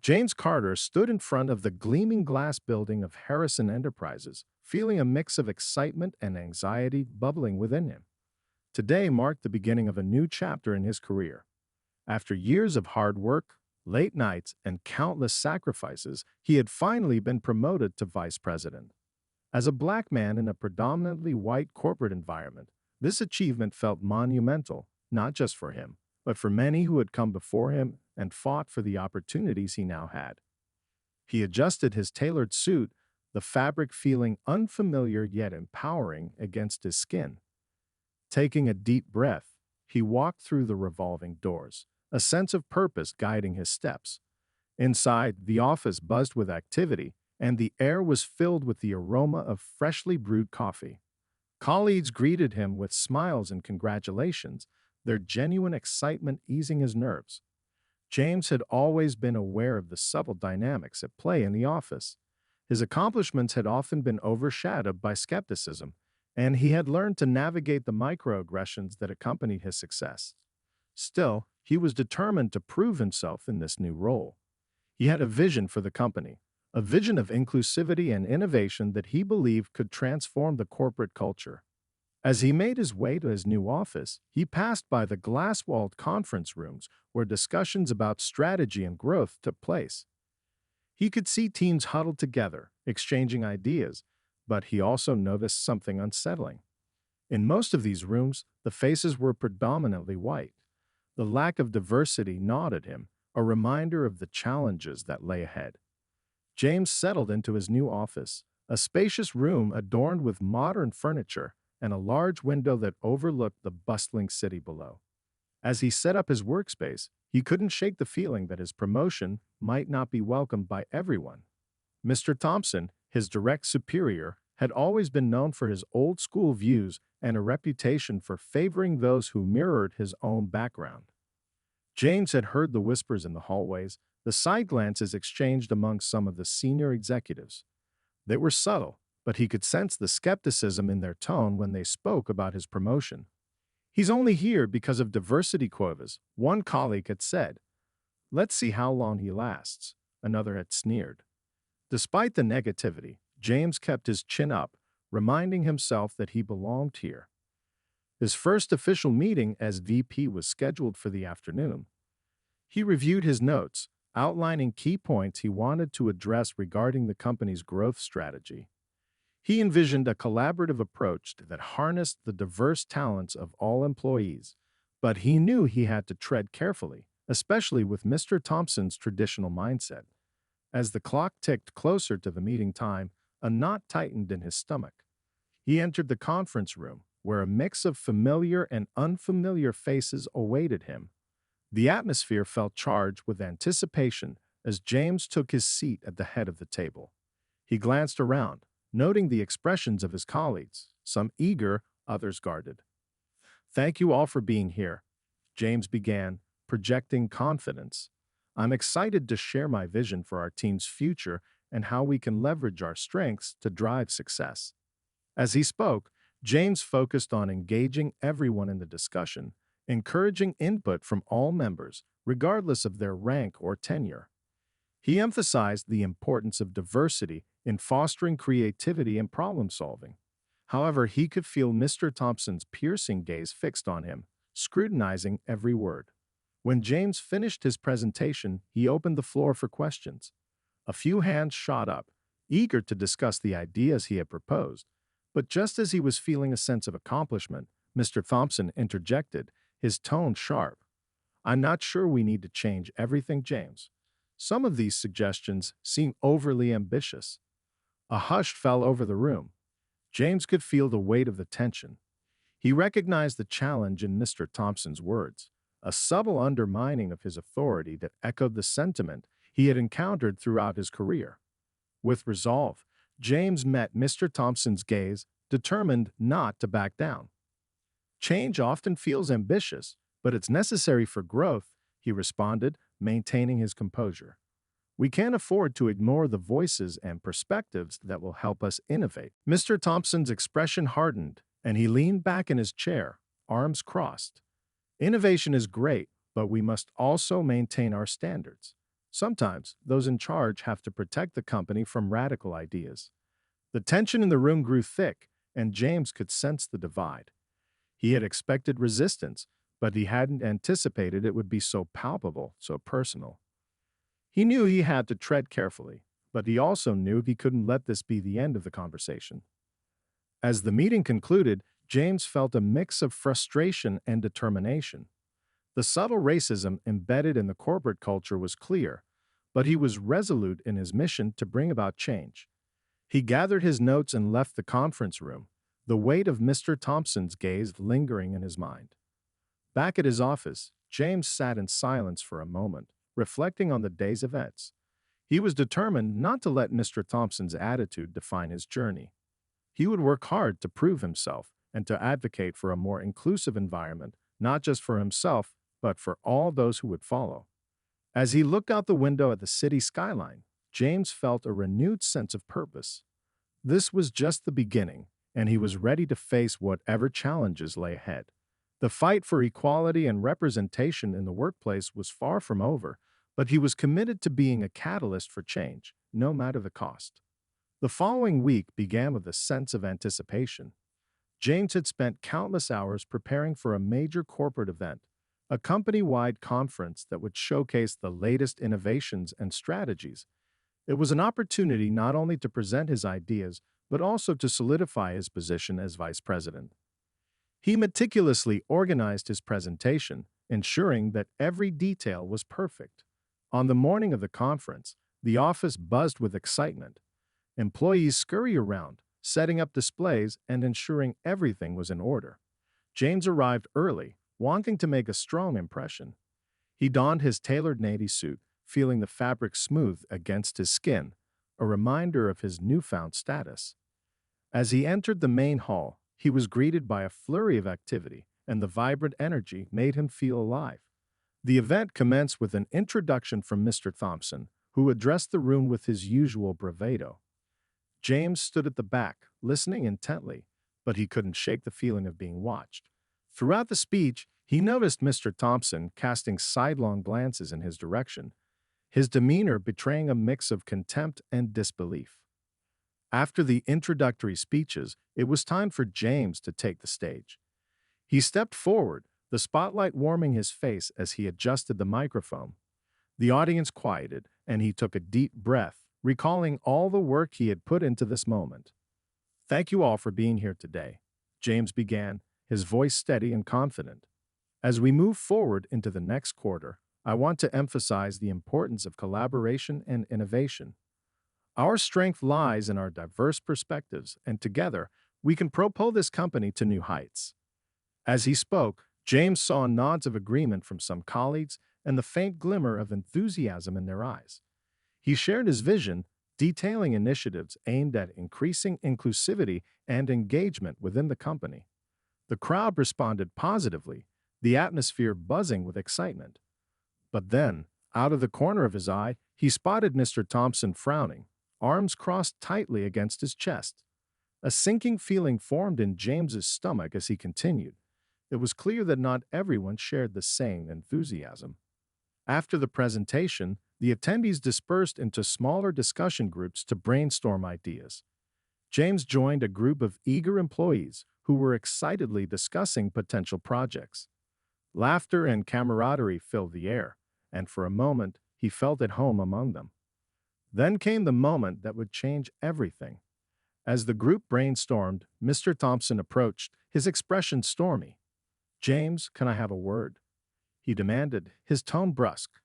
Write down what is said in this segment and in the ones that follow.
James Carter stood in front of the gleaming glass building of Harrison Enterprises, feeling a mix of excitement and anxiety bubbling within him. Today marked the beginning of a new chapter in his career. After years of hard work, late nights, and countless sacrifices, he had finally been promoted to vice president. As a black man in a predominantly white corporate environment, this achievement felt monumental, not just for him, but for many who had come before him and fought for the opportunities he now had. He adjusted his tailored suit, the fabric feeling unfamiliar yet empowering against his skin. Taking a deep breath, he walked through the revolving doors, a sense of purpose guiding his steps. Inside, the office buzzed with activity, and the air was filled with the aroma of freshly brewed coffee. Colleagues greeted him with smiles and congratulations, their genuine excitement easing his nerves. James had always been aware of the subtle dynamics at play in the office. His accomplishments had often been overshadowed by skepticism, and he had learned to navigate the microaggressions that accompanied his success. Still, he was determined to prove himself in this new role. He had a vision for the company, a vision of inclusivity and innovation that he believed could transform the corporate culture. As he made his way to his new office, he passed by the glass-walled conference rooms where discussions about strategy and growth took place. He could see teams huddled together, exchanging ideas, but he also noticed something unsettling. In most of these rooms, the faces were predominantly white. The lack of diversity gnawed at him, a reminder of the challenges that lay ahead. James settled into his new office, a spacious room adorned with modern furniture and a large window that overlooked the bustling city below. As he set up his workspace, he couldn't shake the feeling that his promotion might not be welcomed by everyone. Mr. Thompson, his direct superior, had always been known for his old-school views and a reputation for favoring those who mirrored his own background. James had heard the whispers in the hallways, the side glances exchanged among some of the senior executives. They were subtle, but he could sense the skepticism in their tone when they spoke about his promotion. "He's only here because of diversity quotas," one colleague had said. "Let's see how long he lasts," another had sneered. Despite the negativity, James kept his chin up, reminding himself that he belonged here. His first official meeting as VP was scheduled for the afternoon. He reviewed his notes, outlining key points he wanted to address regarding the company's growth strategy. He envisioned a collaborative approach that harnessed the diverse talents of all employees, but he knew he had to tread carefully, especially with Mr. Thompson's traditional mindset. As the clock ticked closer to the meeting time, a knot tightened in his stomach. He entered the conference room, where a mix of familiar and unfamiliar faces awaited him. The atmosphere felt charged with anticipation as James took his seat at the head of the table. He glanced around, noting the expressions of his colleagues, some eager, others guarded. "Thank you all for being here," James began, projecting confidence. "I'm excited to share my vision for our team's future and how we can leverage our strengths to drive success." As he spoke, James focused on engaging everyone in the discussion, encouraging input from all members, regardless of their rank or tenure. He emphasized the importance of diversity in fostering creativity and problem-solving. However, he could feel Mr. Thompson's piercing gaze fixed on him, scrutinizing every word. When James finished his presentation, he opened the floor for questions. A few hands shot up, eager to discuss the ideas he had proposed. But just as he was feeling a sense of accomplishment, Mr. Thompson interjected, his tone sharp. "I'm not sure we need to change everything, James. Some of these suggestions seem overly ambitious." A hush fell over the room. James could feel the weight of the tension. He recognized the challenge in Mr. Thompson's words, a subtle undermining of his authority that echoed the sentiment he had encountered throughout his career. With resolve, James met Mr. Thompson's gaze, determined not to back down. "Change often feels ambitious, but it's necessary for growth," he responded, maintaining his composure. "We can't afford to ignore the voices and perspectives that will help us innovate." Mr. Thompson's expression hardened, and he leaned back in his chair, arms crossed. "Innovation is great, but we must also maintain our standards. Sometimes those in charge have to protect the company from radical ideas. The tension in the room grew thick, and James could sense the divide. He had expected resistance, but he hadn't anticipated it would be so palpable, so personal. He knew he had to tread carefully, but he also knew he couldn't let this be the end of the conversation. As the meeting concluded, James felt a mix of frustration and determination. The subtle racism embedded in the corporate culture was clear, but he was resolute in his mission to bring about change. He gathered his notes and left the conference room, the weight of Mr. Thompson's gaze lingering in his mind. Back at his office, James sat in silence for a moment, reflecting on the day's events. He was determined not to let Mr. Thompson's attitude define his journey. He would work hard to prove himself and to advocate for a more inclusive environment, not just for himself, but for all those who would follow. As he looked out the window at the city skyline, James felt a renewed sense of purpose. This was just the beginning, and he was ready to face whatever challenges lay ahead. The fight for equality and representation in the workplace was far from over, but he was committed to being a catalyst for change, no matter the cost. The following week began with a sense of anticipation. James had spent countless hours preparing for a major corporate event, a company-wide conference that would showcase the latest innovations and strategies. It was an opportunity not only to present his ideas, but also to solidify his position as vice president. He meticulously organized his presentation, ensuring that every detail was perfect. On the morning of the conference, the office buzzed with excitement. Employees scurried around, setting up displays and ensuring everything was in order. James arrived early, wanting to make a strong impression. He donned his tailored navy suit, feeling the fabric smooth against his skin, a reminder of his newfound status. As he entered the main hall, he was greeted by a flurry of activity, and the vibrant energy made him feel alive. The event commenced with an introduction from Mr. Thompson, who addressed the room with his usual bravado. James stood at the back, listening intently, but he couldn't shake the feeling of being watched. Throughout the speech, he noticed Mr. Thompson casting sidelong glances in his direction, his demeanor betraying a mix of contempt and disbelief. After the introductory speeches, it was time for James to take the stage. He stepped forward, the spotlight warming his face as he adjusted the microphone. The audience quieted, and he took a deep breath, recalling all the work he had put into this moment. "Thank you all for being here today," James began, his voice steady and confident. "As we move forward into the next quarter, I want to emphasize the importance of collaboration and innovation. Our strength lies in our diverse perspectives, and together, we can propel this company to new heights." As he spoke, James saw nods of agreement from some colleagues and the faint glimmer of enthusiasm in their eyes. He shared his vision, detailing initiatives aimed at increasing inclusivity and engagement within the company. The crowd responded positively, the atmosphere buzzing with excitement. But then, out of the corner of his eye, he spotted Mr. Thompson frowning, arms crossed tightly against his chest. A sinking feeling formed in James's stomach as he continued. It was clear that not everyone shared the same enthusiasm. After the presentation, the attendees dispersed into smaller discussion groups to brainstorm ideas. James joined a group of eager employees who were excitedly discussing potential projects. Laughter and camaraderie filled the air, and for a moment he felt at home among them. Then came the moment that would change everything. As the group brainstormed, Mr. Thompson approached, his expression stormy. "James, can I have a word?" he demanded, his tone brusque.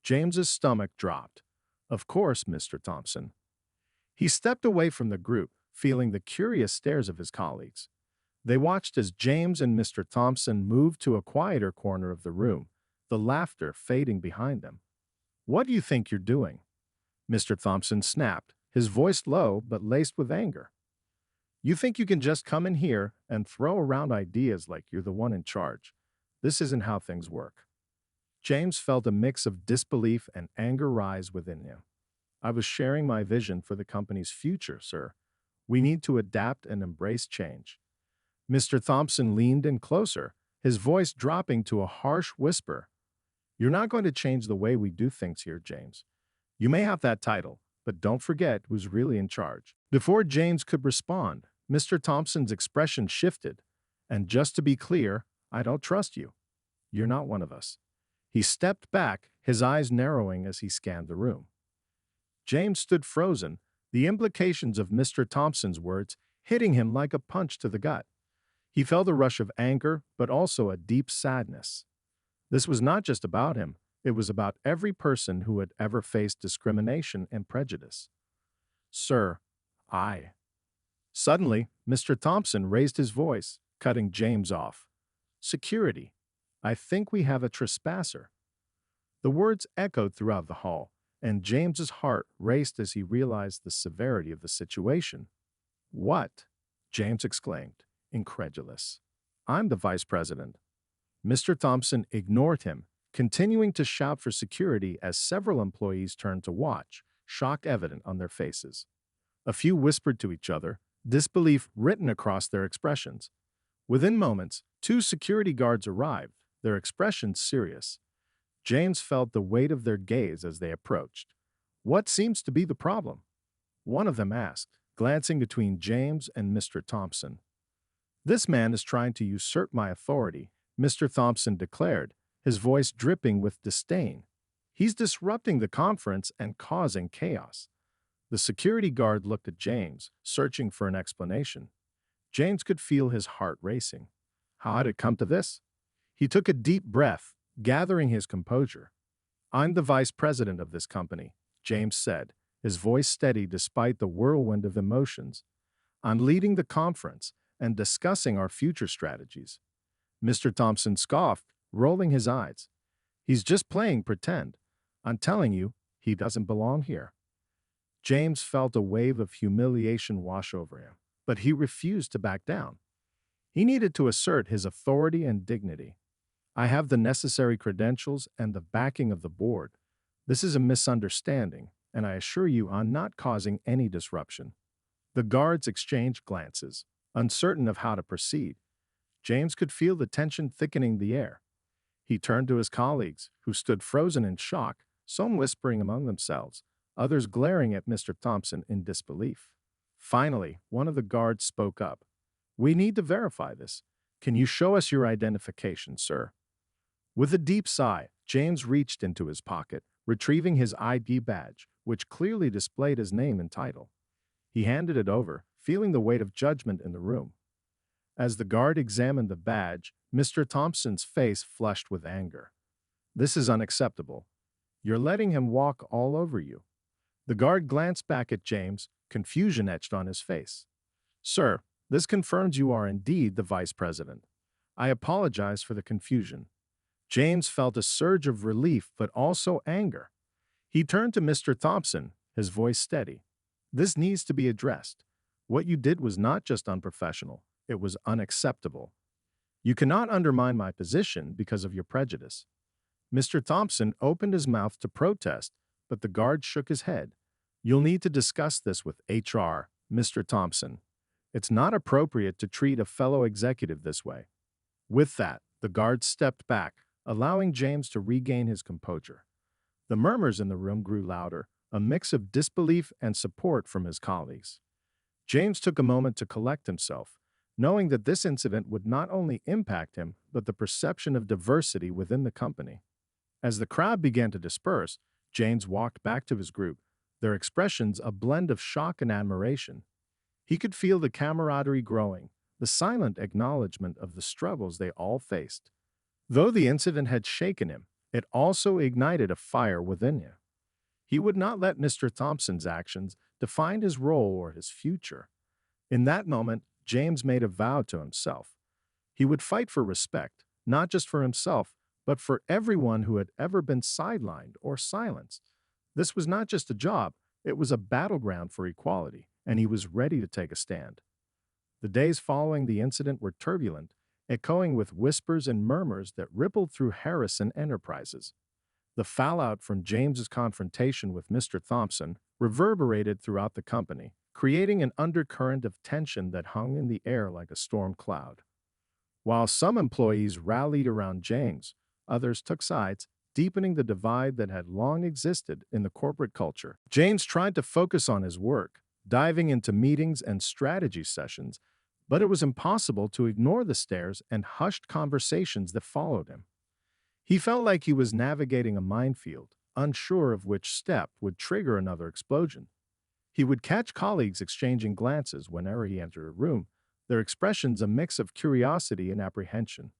James's stomach dropped. "Of course, Mr. Thompson." He stepped away from the group, feeling the curious stares of his colleagues. They watched as James and Mr. Thompson moved to a quieter corner of the room, the laughter fading behind them. "What do you think you're doing?" Mr. Thompson snapped, his voice low but laced with anger. "You think you can just come in here and throw around ideas like you're the one in charge? This isn't how things work." James felt a mix of disbelief and anger rise within him. "I was sharing my vision for the company's future, sir. We need to adapt and embrace change." Mr. Thompson leaned in closer, his voice dropping to a harsh whisper. "You're not going to change the way we do things here, James. You may have that title, but don't forget who's really in charge. Before James could respond, Mr. Thompson's expression shifted. And just to be clear, I don't trust you. You're not one of us. He stepped back, his eyes narrowing as he scanned the room. James stood frozen, the implications of Mr. Thompson's words hitting him like a punch to the gut. He felt a rush of anger, but also a deep sadness. This was not just about him, it was about every person who had ever faced discrimination and prejudice. Sir, I. Suddenly, Mr. Thompson raised his voice, cutting James off. Security. I think we have a trespasser. The words echoed throughout the hall, and James's heart raced as he realized the severity of the situation. What? James exclaimed, incredulous. I'm the vice president. Mr. Thompson ignored him, continuing to shout for security as several employees turned to watch, shock evident on their faces. A few whispered to each other, disbelief written across their expressions. Within moments, two security guards arrived, their expressions serious. James felt the weight of their gaze as they approached. What seems to be the problem? One of them asked, glancing between James and Mr. Thompson. This man is trying to usurp my authority, Mr. Thompson declared, his voice dripping with disdain. He's disrupting the conference and causing chaos. The security guard looked at James, searching for an explanation. James could feel his heart racing. How had it come to this? He took a deep breath, gathering his composure. I'm the vice president of this company, James said, his voice steady despite the whirlwind of emotions. I'm leading the conference and discussing our future strategies. Mr. Thompson scoffed, rolling his eyes. He's just playing pretend. I'm telling you, he doesn't belong here. James felt a wave of humiliation wash over him, but he refused to back down. He needed to assert his authority and dignity. I have the necessary credentials and the backing of the board. This is a misunderstanding, and I assure you I'm not causing any disruption. The guards exchanged glances, uncertain of how to proceed. James could feel the tension thickening the air. He turned to his colleagues, who stood frozen in shock, some whispering among themselves, others glaring at Mr. Thompson in disbelief. Finally, one of the guards spoke up. We need to verify this. Can you show us your identification, sir? With a deep sigh, James reached into his pocket, retrieving his ID badge, which clearly displayed his name and title. He handed it over, feeling the weight of judgment in the room. As the guard examined the badge, Mr. Thompson's face flushed with anger. This is unacceptable. You're letting him walk all over you. The guard glanced back at James, confusion etched on his face. Sir, this confirms you are indeed the vice president. I apologize for the confusion. James felt a surge of relief but also anger. He turned to Mr. Thompson, his voice steady. This needs to be addressed. What you did was not just unprofessional, it was unacceptable. You cannot undermine my position because of your prejudice. Mr. Thompson opened his mouth to protest, but the guard shook his head. You'll need to discuss this with HR, Mr. Thompson. It's not appropriate to treat a fellow executive this way. With that, the guard stepped back, allowing James to regain his composure. The murmurs in the room grew louder, a mix of disbelief and support from his colleagues. James took a moment to collect himself, knowing that this incident would not only impact him, but the perception of diversity within the company. As the crowd began to disperse, James walked back to his group, their expressions a blend of shock and admiration. He could feel the camaraderie growing, the silent acknowledgement of the struggles they all faced. Though the incident had shaken him, it also ignited a fire within him. He would not let Mr. Thompson's actions define his role or his future. In that moment, James made a vow to himself. He would fight for respect, not just for himself, but for everyone who had ever been sidelined or silenced. This was not just a job, it was a battleground for equality, and he was ready to take a stand. The days following the incident were turbulent, echoing with whispers and murmurs that rippled through Harrison Enterprises. The fallout from James's confrontation with Mr. Thompson reverberated throughout the company, creating an undercurrent of tension that hung in the air like a storm cloud. While some employees rallied around James, others took sides, deepening the divide that had long existed in the corporate culture. James tried to focus on his work, diving into meetings and strategy sessions, but it was impossible to ignore the stares and hushed conversations that followed him. He felt like he was navigating a minefield, unsure of which step would trigger another explosion. He would catch colleagues exchanging glances whenever he entered a room, their expressions a mix of curiosity and apprehension.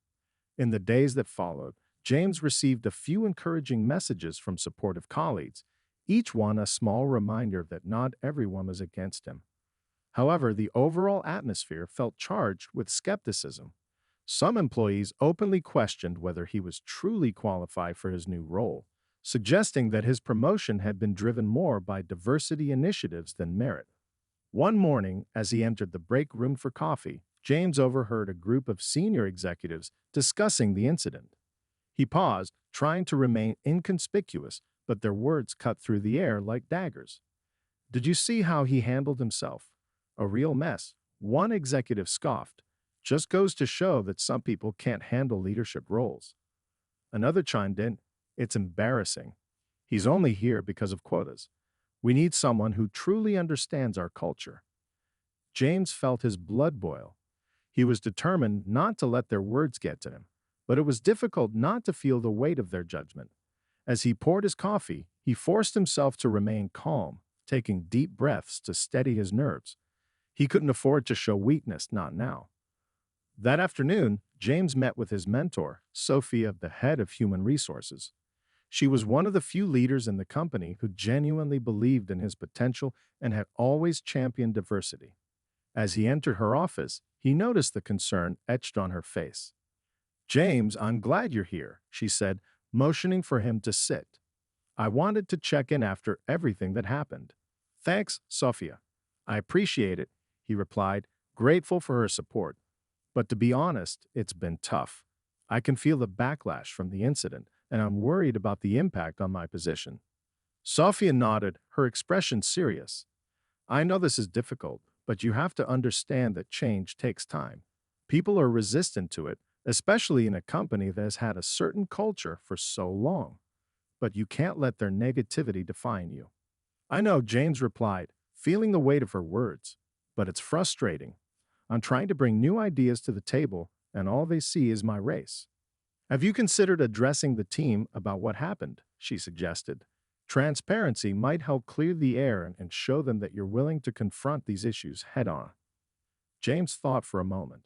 In the days that followed, James received a few encouraging messages from supportive colleagues, each one a small reminder that not everyone was against him. However, the overall atmosphere felt charged with skepticism. Some employees openly questioned whether he was truly qualified for his new role, suggesting that his promotion had been driven more by diversity initiatives than merit. One morning, as he entered the break room for coffee, James overheard a group of senior executives discussing the incident. He paused, trying to remain inconspicuous, but their words cut through the air like daggers. "Did you see how he handled himself? A real mess," one executive scoffed. "Just goes to show that some people can't handle leadership roles." Another chimed in, "It's embarrassing. He's only here because of quotas. We need someone who truly understands our culture." James felt his blood boil. He was determined not to let their words get to him, but it was difficult not to feel the weight of their judgment. As he poured his coffee, he forced himself to remain calm, taking deep breaths to steady his nerves. He couldn't afford to show weakness, not now. That afternoon, James met with his mentor, Sophia, the head of human resources. She was one of the few leaders in the company who genuinely believed in his potential and had always championed diversity. As he entered her office, he noticed the concern etched on her face. "James, I'm glad you're here," she said, motioning for him to sit. "I wanted to check in after everything that happened." "Thanks, Sophia. I appreciate it," he replied, grateful for her support. "But to be honest, it's been tough. I can feel the backlash from the incident, and I'm worried about the impact on my position." Sophia nodded, her expression serious. "I know this is difficult, but you have to understand that change takes time. People are resistant to it, especially in a company that has had a certain culture for so long. But you can't let their negativity define you." "I know," James replied, feeling the weight of her words. "But it's frustrating. I'm trying to bring new ideas to the table, and all they see is my race." "Have you considered addressing the team about what happened?" she suggested. "Transparency might help clear the air and show them that you're willing to confront these issues head on." James thought for a moment.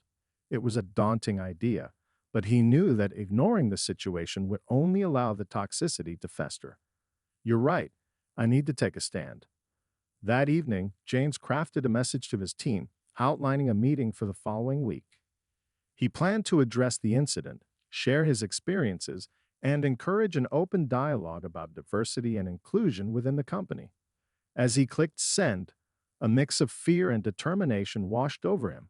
It was a daunting idea, but he knew that ignoring the situation would only allow the toxicity to fester. "You're right. I need to take a stand." That evening, James crafted a message to his team, outlining a meeting for the following week. He planned to address the incident, share his experiences, and encourage an open dialogue about diversity and inclusion within the company. As he clicked send, a mix of fear and determination washed over him.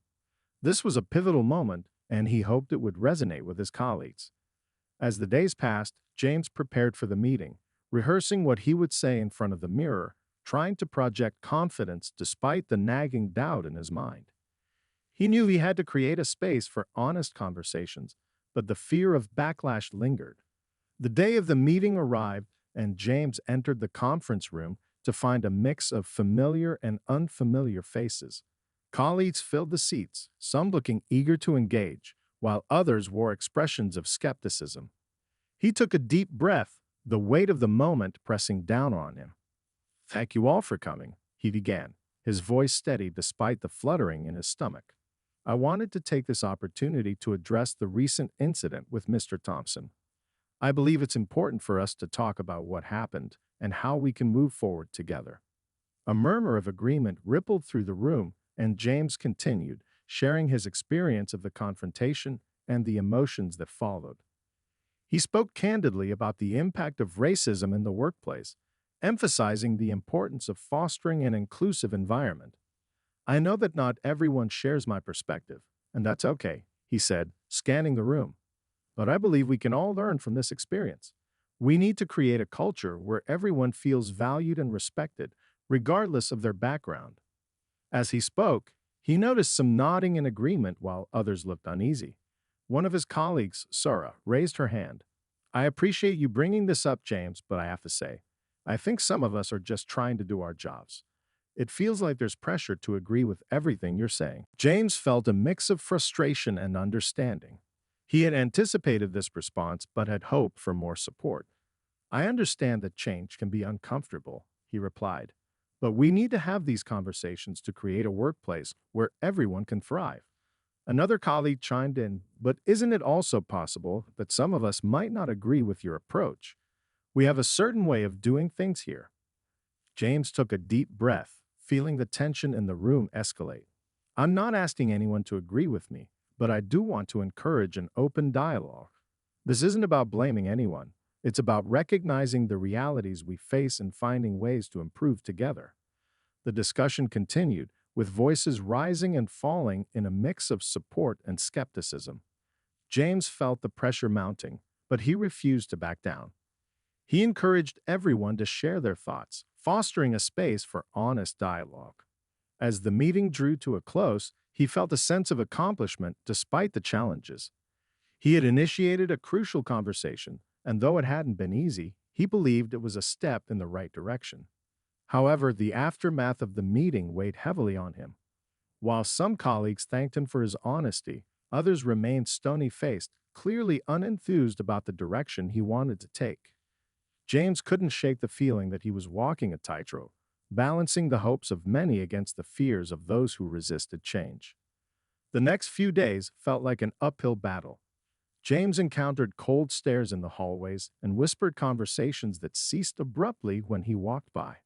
This was a pivotal moment, and he hoped it would resonate with his colleagues. As the days passed, James prepared for the meeting, rehearsing what he would say in front of the mirror, trying to project confidence despite the nagging doubt in his mind. He knew he had to create a space for honest conversations, but the fear of backlash lingered. The day of the meeting arrived, and James entered the conference room to find a mix of familiar and unfamiliar faces. Colleagues filled the seats, some looking eager to engage, while others wore expressions of skepticism. He took a deep breath, the weight of the moment pressing down on him. "Thank you all for coming," he began, his voice steady despite the fluttering in his stomach. "I wanted to take this opportunity to address the recent incident with Mr. Thompson. I believe it's important for us to talk about what happened and how we can move forward together." A murmur of agreement rippled through the room, and James continued, sharing his experience of the confrontation and the emotions that followed. He spoke candidly about the impact of racism in the workplace, emphasizing the importance of fostering an inclusive environment. "I know that not everyone shares my perspective, and that's okay," he said, scanning the room. "But I believe we can all learn from this experience. We need to create a culture where everyone feels valued and respected, regardless of their background." As he spoke, he noticed some nodding in agreement while others looked uneasy. One of his colleagues, Sarah, raised her hand. I appreciate you bringing this up, James, but I have to say, I think some of us are just trying to do our jobs. It feels like there's pressure to agree with everything you're saying. James felt a mix of frustration and understanding. He had anticipated this response but had hoped for more support. I understand that change can be uncomfortable, he replied, but we need to have these conversations to create a workplace where everyone can thrive. Another colleague chimed in, but isn't it also possible that some of us might not agree with your approach? We have a certain way of doing things here. James took a deep breath, feeling the tension in the room escalate. I'm not asking anyone to agree with me, but I do want to encourage an open dialogue. This isn't about blaming anyone. It's about recognizing the realities we face and finding ways to improve together. The discussion continued, with voices rising and falling in a mix of support and skepticism. James felt the pressure mounting, but he refused to back down. He encouraged everyone to share their thoughts, fostering a space for honest dialogue. As the meeting drew to a close, he felt a sense of accomplishment despite the challenges. He had initiated a crucial conversation, and though it hadn't been easy, he believed it was a step in the right direction. However, the aftermath of the meeting weighed heavily on him. While some colleagues thanked him for his honesty, others remained stony-faced, clearly unenthused about the direction he wanted to take. James couldn't shake the feeling that he was walking a tightrope, balancing the hopes of many against the fears of those who resisted change. The next few days felt like an uphill battle. James encountered cold stares in the hallways and whispered conversations that ceased abruptly when he walked by.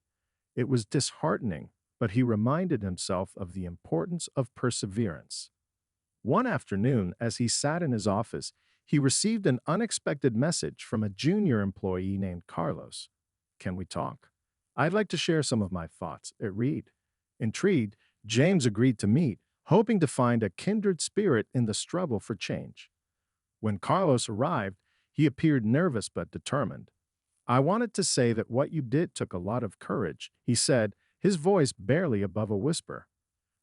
It was disheartening, but he reminded himself of the importance of perseverance. One afternoon, as he sat in his office, he received an unexpected message from a junior employee named Carlos. Can we talk? I'd like to share some of my thoughts, it read. Intrigued, James agreed to meet, hoping to find a kindred spirit in the struggle for change. When Carlos arrived, he appeared nervous but determined. I wanted to say that what you did took a lot of courage, he said, his voice barely above a whisper.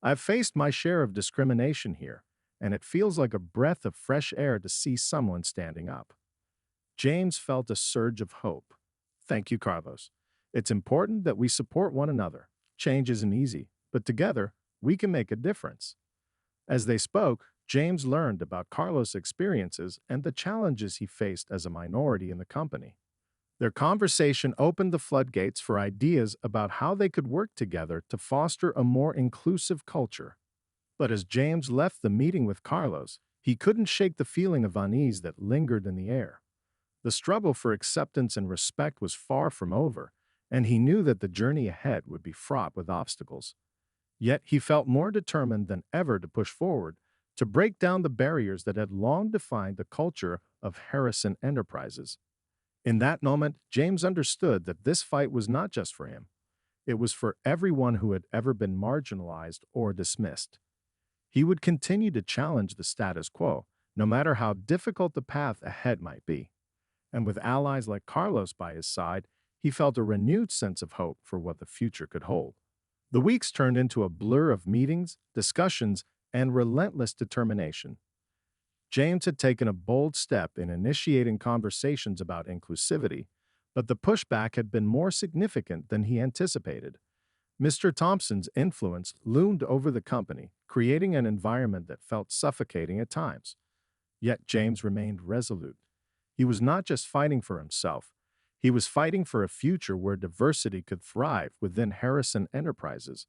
I've faced my share of discrimination here, and it feels like a breath of fresh air to see someone standing up. James felt a surge of hope. Thank you, Carlos. It's important that we support one another. Change isn't easy, but together, we can make a difference. As they spoke, James learned about Carlos' experiences and the challenges he faced as a minority in the company. Their conversation opened the floodgates for ideas about how they could work together to foster a more inclusive culture. But as James left the meeting with Carlos, he couldn't shake the feeling of unease that lingered in the air. The struggle for acceptance and respect was far from over, and he knew that the journey ahead would be fraught with obstacles. Yet he felt more determined than ever to push forward, to break down the barriers that had long defined the culture of Harrison Enterprises. In that moment, James understood that this fight was not just for him. It was for everyone who had ever been marginalized or dismissed. He would continue to challenge the status quo, no matter how difficult the path ahead might be. And with allies like Carlos by his side, he felt a renewed sense of hope for what the future could hold. The weeks turned into a blur of meetings, discussions, and relentless determination. James had taken a bold step in initiating conversations about inclusivity, but the pushback had been more significant than he anticipated. Mr. Thompson's influence loomed over the company, creating an environment that felt suffocating at times. Yet James remained resolute. He was not just fighting for himself, he was fighting for a future where diversity could thrive within Harrison Enterprises.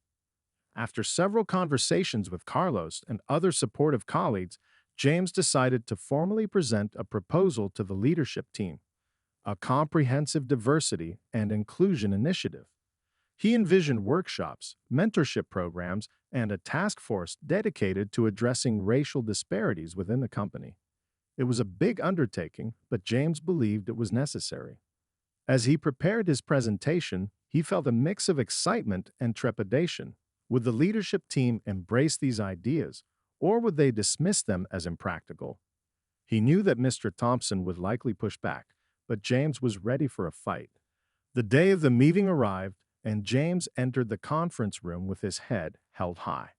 After several conversations with Carlos and other supportive colleagues, James decided to formally present a proposal to the leadership team, a comprehensive diversity and inclusion initiative. He envisioned workshops, mentorship programs, and a task force dedicated to addressing racial disparities within the company. It was a big undertaking, but James believed it was necessary. As he prepared his presentation, he felt a mix of excitement and trepidation. Would the leadership team embrace these ideas, or would they dismiss them as impractical? He knew that Mr. Thompson would likely push back, but James was ready for a fight. The day of the meeting arrived, and James entered the conference room with his head held high.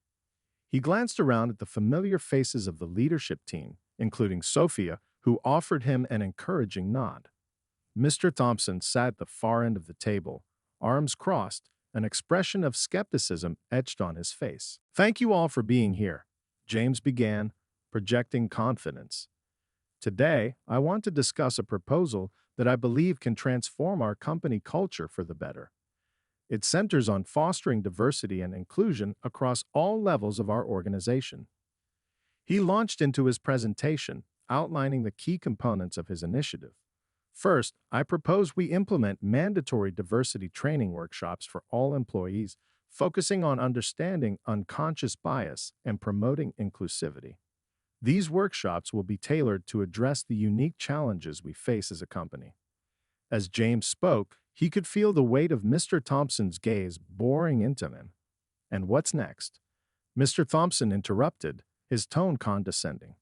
He glanced around at the familiar faces of the leadership team, including Sophia, who offered him an encouraging nod. Mr. Thompson sat at the far end of the table, arms crossed, an expression of skepticism etched on his face. "Thank you all for being here," James began, projecting confidence. "Today, I want to discuss a proposal that I believe can transform our company culture for the better. It centers on fostering diversity and inclusion across all levels of our organization." He launched into his presentation, outlining the key components of his initiative. "First, I propose we implement mandatory diversity training workshops for all employees, focusing on understanding unconscious bias and promoting inclusivity. These workshops will be tailored to address the unique challenges we face as a company." As James spoke, he could feel the weight of Mr. Thompson's gaze boring into him. "And what's next?" Mr. Thompson interrupted, his tone condescending.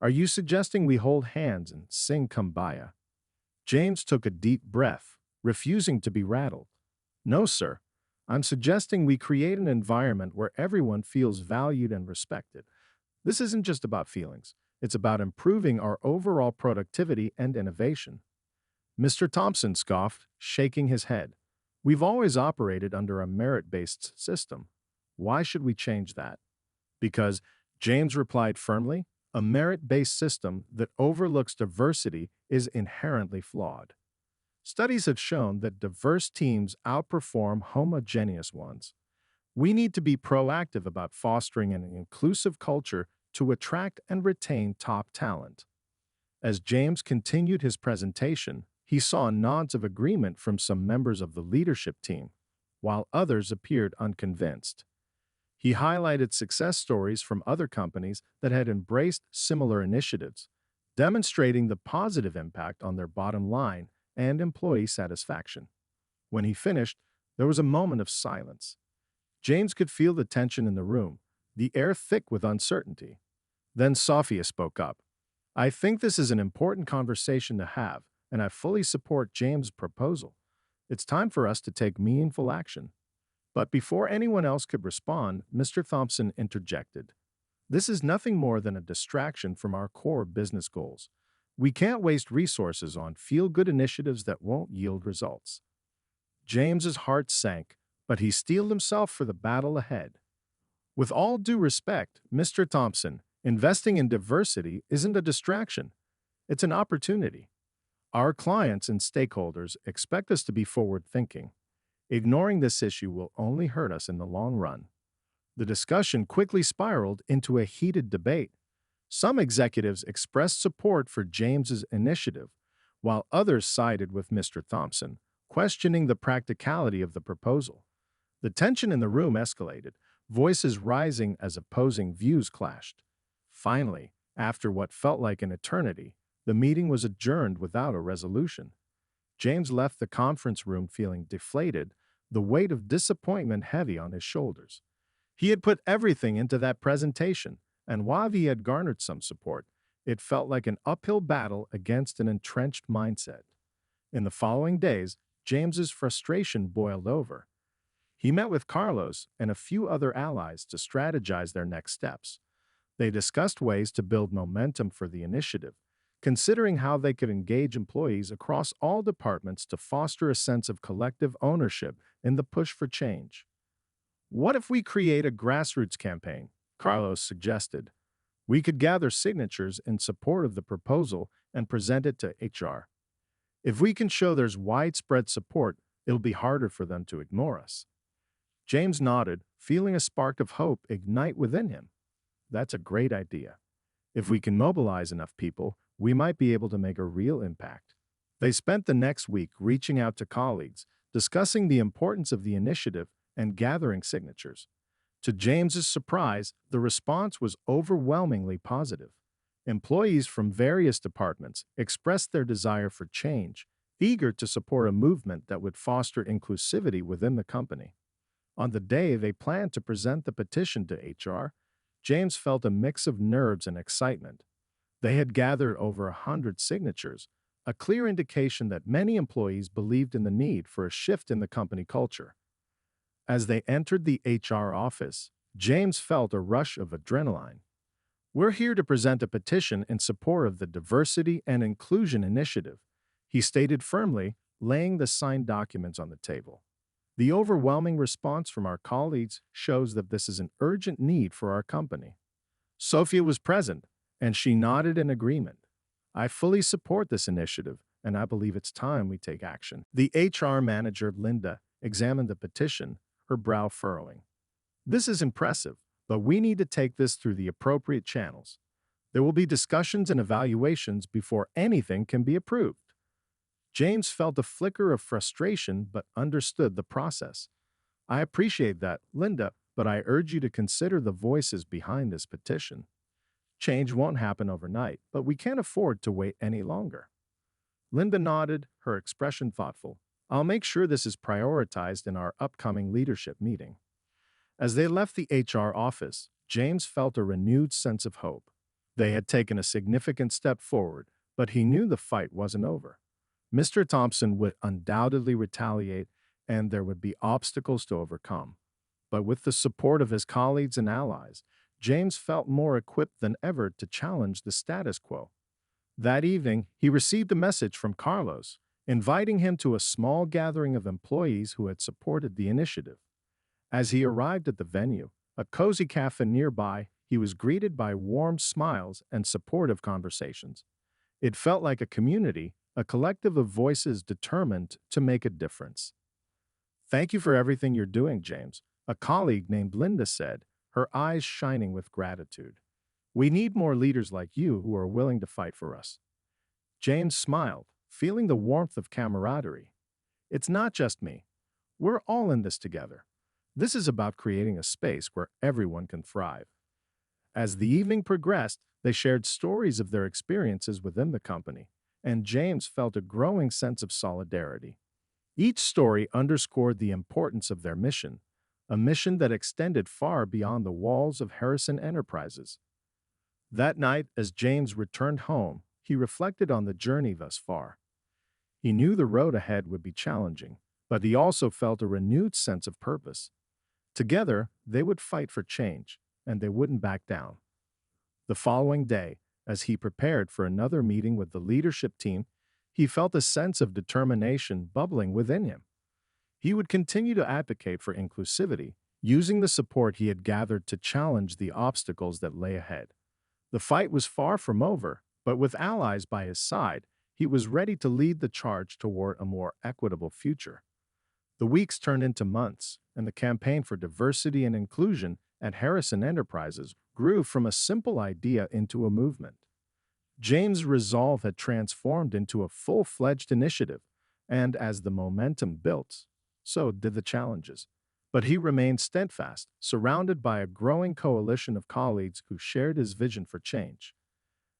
"Are you suggesting we hold hands and sing Kumbaya?" James took a deep breath, refusing to be rattled. "No, sir. I'm suggesting we create an environment where everyone feels valued and respected. This isn't just about feelings. It's about improving our overall productivity and innovation." Mr. Thompson scoffed, shaking his head. "We've always operated under a merit-based system. Why should we change that?" "Because," James replied firmly, "a merit-based system that overlooks diversity is inherently flawed. Studies have shown that diverse teams outperform homogeneous ones. We need to be proactive about fostering an inclusive culture to attract and retain top talent." As James continued his presentation, he saw nods of agreement from some members of the leadership team, while others appeared unconvinced. He highlighted success stories from other companies that had embraced similar initiatives, demonstrating the positive impact on their bottom line and employee satisfaction. When he finished, there was a moment of silence. James could feel the tension in the room, the air thick with uncertainty. Then Sophia spoke up. "I think this is an important conversation to have, and I fully support James' proposal. It's time for us to take meaningful action." But before anyone else could respond, Mr. Thompson interjected. "This is nothing more than a distraction from our core business goals. We can't waste resources on feel-good initiatives that won't yield results." James's heart sank, but he steeled himself for the battle ahead. "With all due respect, Mr. Thompson, investing in diversity isn't a distraction. It's an opportunity. Our clients and stakeholders expect us to be forward-thinking. Ignoring this issue will only hurt us in the long run." The discussion quickly spiraled into a heated debate. Some executives expressed support for James's initiative, while others sided with Mr. Thompson, questioning the practicality of the proposal. The tension in the room escalated, voices rising as opposing views clashed. Finally, after what felt like an eternity, the meeting was adjourned without a resolution. James left the conference room feeling deflated, the weight of disappointment heavy on his shoulders. He had put everything into that presentation, and while he had garnered some support, it felt like an uphill battle against an entrenched mindset. In the following days, James's frustration boiled over. He met with Carlos and a few other allies to strategize their next steps. They discussed ways to build momentum for the initiative, considering how they could engage employees across all departments to foster a sense of collective ownership in the push for change. "What if we create a grassroots campaign?" Carlos suggested. "We could gather signatures in support of the proposal and present it to HR. If we can show there's widespread support, it'll be harder for them to ignore us." James nodded, feeling a spark of hope ignite within him. "That's a great idea. If we can mobilize enough people, we might be able to make a real impact." They spent the next week reaching out to colleagues, discussing the importance of the initiative and gathering signatures. To James's surprise, the response was overwhelmingly positive. Employees from various departments expressed their desire for change, eager to support a movement that would foster inclusivity within the company. On the day they planned to present the petition to HR, James felt a mix of nerves and excitement. They had gathered over 100 signatures, a clear indication that many employees believed in the need for a shift in the company culture. As they entered the HR office, James felt a rush of adrenaline. We're here to present a petition in support of the Diversity and Inclusion Initiative, he stated firmly, laying the signed documents on the table. The overwhelming response from our colleagues shows that this is an urgent need for our company. Sophia was present, and she nodded in agreement. I fully support this initiative, and I believe it's time we take action. The HR manager, Linda, examined the petition, her brow furrowing. This is impressive, but we need to take this through the appropriate channels. There will be discussions and evaluations before anything can be approved. James felt a flicker of frustration but understood the process. I appreciate that, Linda, but I urge you to consider the voices behind this petition. Change won't happen overnight, but we can't afford to wait any longer. Linda nodded, her expression thoughtful. I'll make sure this is prioritized in our upcoming leadership meeting. As they left the HR office, James felt a renewed sense of hope. They had taken a significant step forward, but he knew the fight wasn't over. Mr. Thompson would undoubtedly retaliate, and there would be obstacles to overcome. But with the support of his colleagues and allies, James felt more equipped than ever to challenge the status quo. That evening, he received a message from Carlos, inviting him to a small gathering of employees who had supported the initiative. As he arrived at the venue, a cozy cafe nearby, he was greeted by warm smiles and supportive conversations. It felt like a community, a collective of voices determined to make a difference. Thank you for everything you're doing, James, a colleague named Linda said, her eyes shining with gratitude. We need more leaders like you who are willing to fight for us. James smiled, feeling the warmth of camaraderie. It's not just me. We're all in this together. This is about creating a space where everyone can thrive. As the evening progressed, they shared stories of their experiences within the company, and James felt a growing sense of solidarity. Each story underscored the importance of their mission, a mission that extended far beyond the walls of Harrison Enterprises. That night, as James returned home, he reflected on the journey thus far. He knew the road ahead would be challenging, but he also felt a renewed sense of purpose. Together, they would fight for change, and they wouldn't back down. The following day, as he prepared for another meeting with the leadership team, he felt a sense of determination bubbling within him. He would continue to advocate for inclusivity, using the support he had gathered to challenge the obstacles that lay ahead. The fight was far from over, but with allies by his side, he was ready to lead the charge toward a more equitable future. The weeks turned into months, and the campaign for diversity and inclusion at Harrison Enterprises grew from a simple idea into a movement. James' resolve had transformed into a full-fledged initiative, and as the momentum built, so did the challenges. But he remained steadfast, surrounded by a growing coalition of colleagues who shared his vision for change.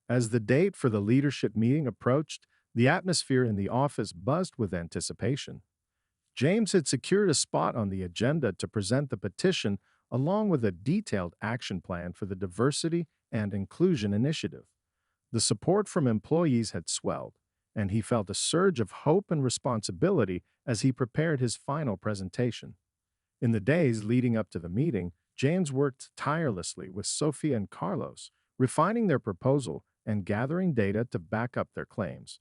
As the date for the leadership meeting approached, the atmosphere in the office buzzed with anticipation. James had secured a spot on the agenda to present the petition along with a detailed action plan for the Diversity and Inclusion Initiative. The support from employees had swelled, and he felt a surge of hope and responsibility as he prepared his final presentation. In the days leading up to the meeting, James worked tirelessly with Sophia and Carlos, refining their proposal and gathering data to back up their claims.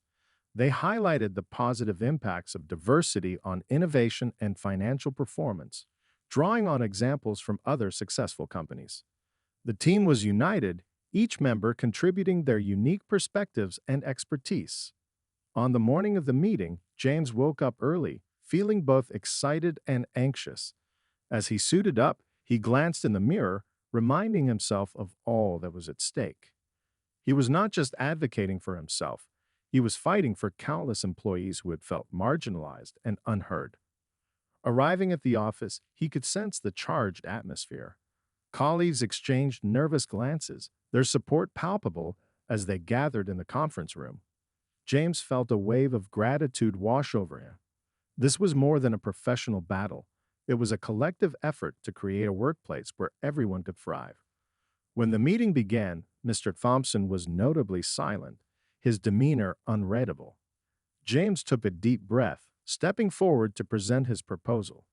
They highlighted the positive impacts of diversity on innovation and financial performance, drawing on examples from other successful companies. The team was united, each member contributing their unique perspectives and expertise. On the morning of the meeting, James woke up early, feeling both excited and anxious. As he suited up, he glanced in the mirror, reminding himself of all that was at stake. He was not just advocating for himself, he was fighting for countless employees who had felt marginalized and unheard. Arriving at the office, he could sense the charged atmosphere. Colleagues exchanged nervous glances, their support palpable as they gathered in the conference room. James felt a wave of gratitude wash over him. This was more than a professional battle. It was a collective effort to create a workplace where everyone could thrive. When the meeting began, Mr. Thompson was notably silent, his demeanor unreadable. James took a deep breath, stepping forward to present his proposal.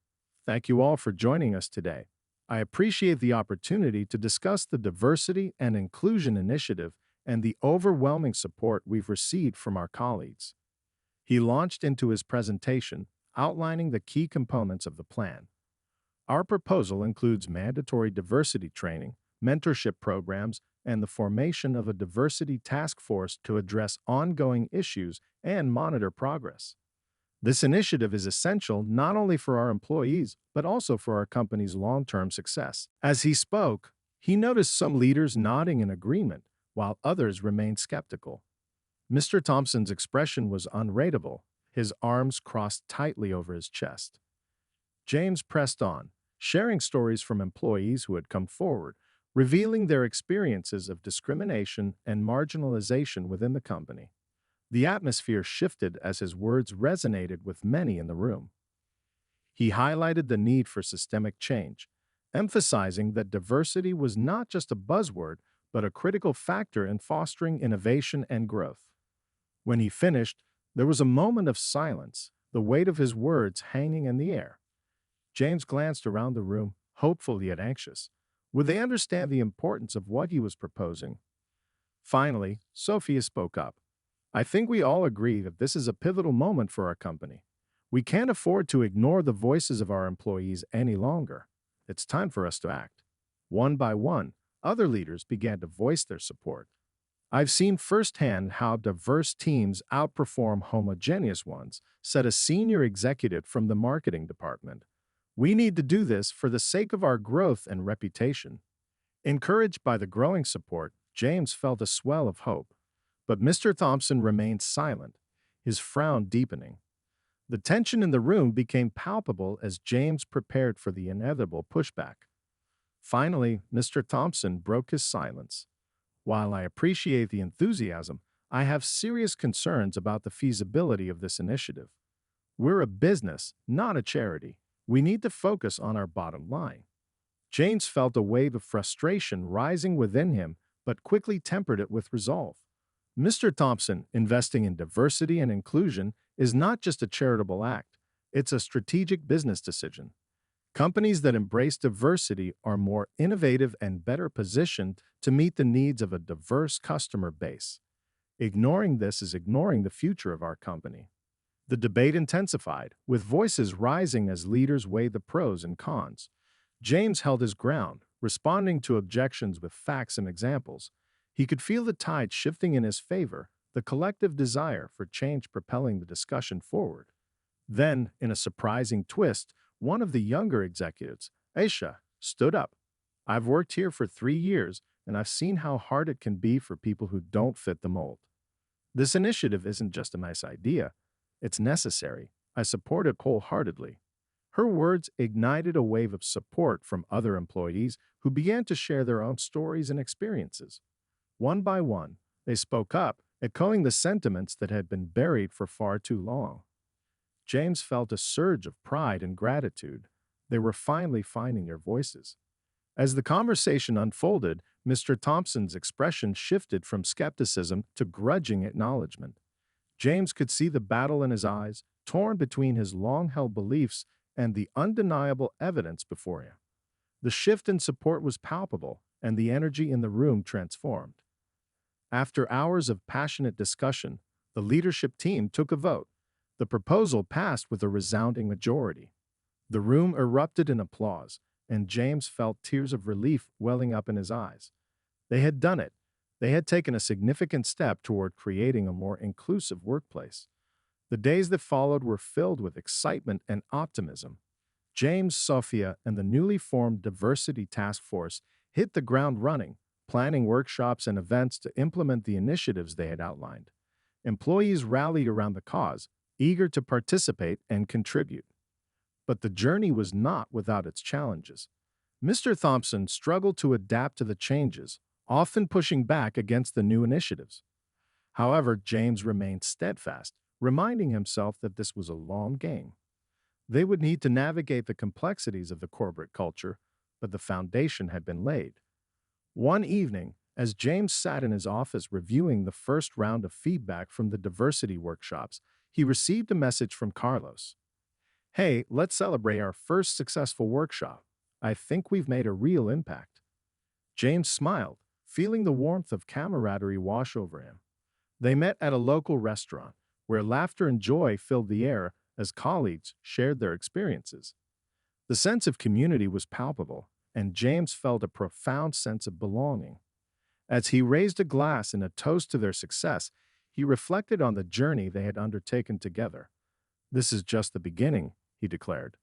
Thank you all for joining us today. I appreciate the opportunity to discuss the Diversity and Inclusion Initiative and the overwhelming support we've received from our colleagues. He launched into his presentation, outlining the key components of the plan. Our proposal includes mandatory diversity training, mentorship programs, and the formation of a diversity task force to address ongoing issues and monitor progress. This initiative is essential not only for our employees, but also for our company's long term success. As he spoke, he noticed some leaders nodding in agreement, while others remained skeptical. Mr. Thompson's expression was unreadable, his arms crossed tightly over his chest. James pressed on, sharing stories from employees who had come forward, revealing their experiences of discrimination and marginalization within the company. The atmosphere shifted as his words resonated with many in the room. He highlighted the need for systemic change, emphasizing that diversity was not just a buzzword, but a critical factor in fostering innovation and growth. When he finished, there was a moment of silence, the weight of his words hanging in the air. James glanced around the room, hopeful yet anxious. Would they understand the importance of what he was proposing? Finally, Sophia spoke up. I think we all agree that this is a pivotal moment for our company. We can't afford to ignore the voices of our employees any longer. It's time for us to act. One by one, other leaders began to voice their support. I've seen firsthand how diverse teams outperform homogeneous ones, said a senior executive from the marketing department. We need to do this for the sake of our growth and reputation. Encouraged by the growing support, James felt a swell of hope. But Mr. Thompson remained silent, his frown deepening. The tension in the room became palpable as James prepared for the inevitable pushback. Finally, Mr. Thompson broke his silence. While I appreciate the enthusiasm, I have serious concerns about the feasibility of this initiative. We're a business, not a charity. We need to focus on our bottom line. James felt a wave of frustration rising within him, but quickly tempered it with resolve. Mr. Thompson, investing in diversity and inclusion is not just a charitable act, it's a strategic business decision. Companies that embrace diversity are more innovative and better positioned to meet the needs of a diverse customer base. Ignoring this is ignoring the future of our company. The debate intensified, with voices rising as leaders weighed the pros and cons. James held his ground, responding to objections with facts and examples. He could feel the tide shifting in his favor, the collective desire for change propelling the discussion forward. Then, in a surprising twist, one of the younger executives, Aisha, stood up. I've worked here for 3 years, and I've seen how hard it can be for people who don't fit the mold. This initiative isn't just a nice idea, it's necessary. I support it wholeheartedly. Her words ignited a wave of support from other employees who began to share their own stories and experiences. One by one, they spoke up, echoing the sentiments that had been buried for far too long. James felt a surge of pride and gratitude. They were finally finding their voices. As the conversation unfolded, Mr. Thompson's expression shifted from skepticism to grudging acknowledgement. James could see the battle in his eyes, torn between his long-held beliefs and the undeniable evidence before him. The shift in support was palpable, and the energy in the room transformed. After hours of passionate discussion, the leadership team took a vote. The proposal passed with a resounding majority. The room erupted in applause, and James felt tears of relief welling up in his eyes. They had done it. They had taken a significant step toward creating a more inclusive workplace. The days that followed were filled with excitement and optimism. James, Sophia, and the newly formed Diversity Task Force hit the ground running, planning workshops and events to implement the initiatives they had outlined. Employees rallied around the cause, eager to participate and contribute. But the journey was not without its challenges. Mr. Thompson struggled to adapt to the changes, often pushing back against the new initiatives. However, James remained steadfast, reminding himself that this was a long game. They would need to navigate the complexities of the corporate culture, but the foundation had been laid. One evening, as James sat in his office reviewing the first round of feedback from the diversity workshops, he received a message from Carlos. Hey, let's celebrate our first successful workshop. I think we've made a real impact." James smiled, feeling the warmth of camaraderie wash over him. They met at a local restaurant, where laughter and joy filled the air as colleagues shared their experiences. The sense of community was palpable, and James felt a profound sense of belonging. As he raised a glass in a toast to their success, he reflected on the journey they had undertaken together. "This is just the beginning," he declared.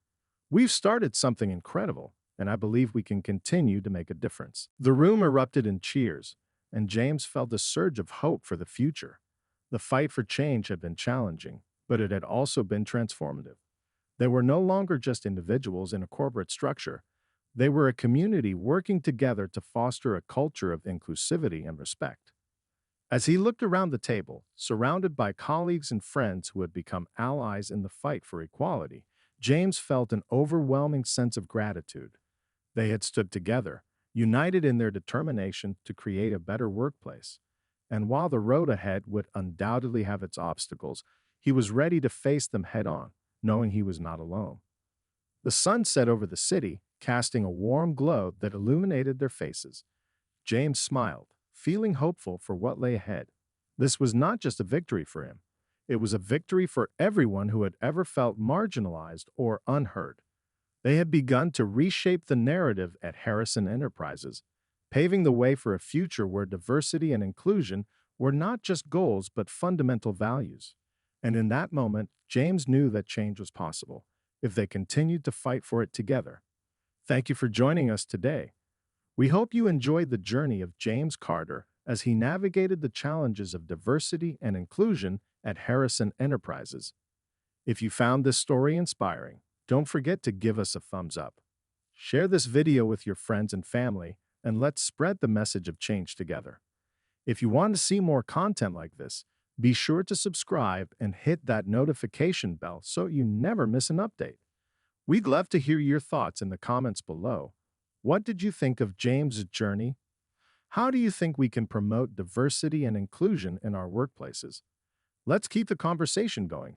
"We've started something incredible, and I believe we can continue to make a difference." The room erupted in cheers, and James felt a surge of hope for the future. The fight for change had been challenging, but it had also been transformative. They were no longer just individuals in a corporate structure. They were a community working together to foster a culture of inclusivity and respect. As he looked around the table, surrounded by colleagues and friends who had become allies in the fight for equality, James felt an overwhelming sense of gratitude. They had stood together, united in their determination to create a better workplace. And while the road ahead would undoubtedly have its obstacles, he was ready to face them head on, knowing he was not alone. The sun set over the city, casting a warm glow that illuminated their faces. James smiled, feeling hopeful for what lay ahead. This was not just a victory for him. It was a victory for everyone who had ever felt marginalized or unheard. They had begun to reshape the narrative at Harrison Enterprises, paving the way for a future where diversity and inclusion were not just goals but fundamental values. And in that moment, James knew that change was possible if they continued to fight for it together. Thank you for joining us today. We hope you enjoyed the journey of James Carter as he navigated the challenges of diversity and inclusion at Harrison Enterprises. If you found this story inspiring, don't forget to give us a thumbs up. Share this video with your friends and family, and let's spread the message of change together. If you want to see more content like this, be sure to subscribe and hit that notification bell so you never miss an update. We'd love to hear your thoughts in the comments below. What did you think of James' journey? How do you think we can promote diversity and inclusion in our workplaces? Let's keep the conversation going.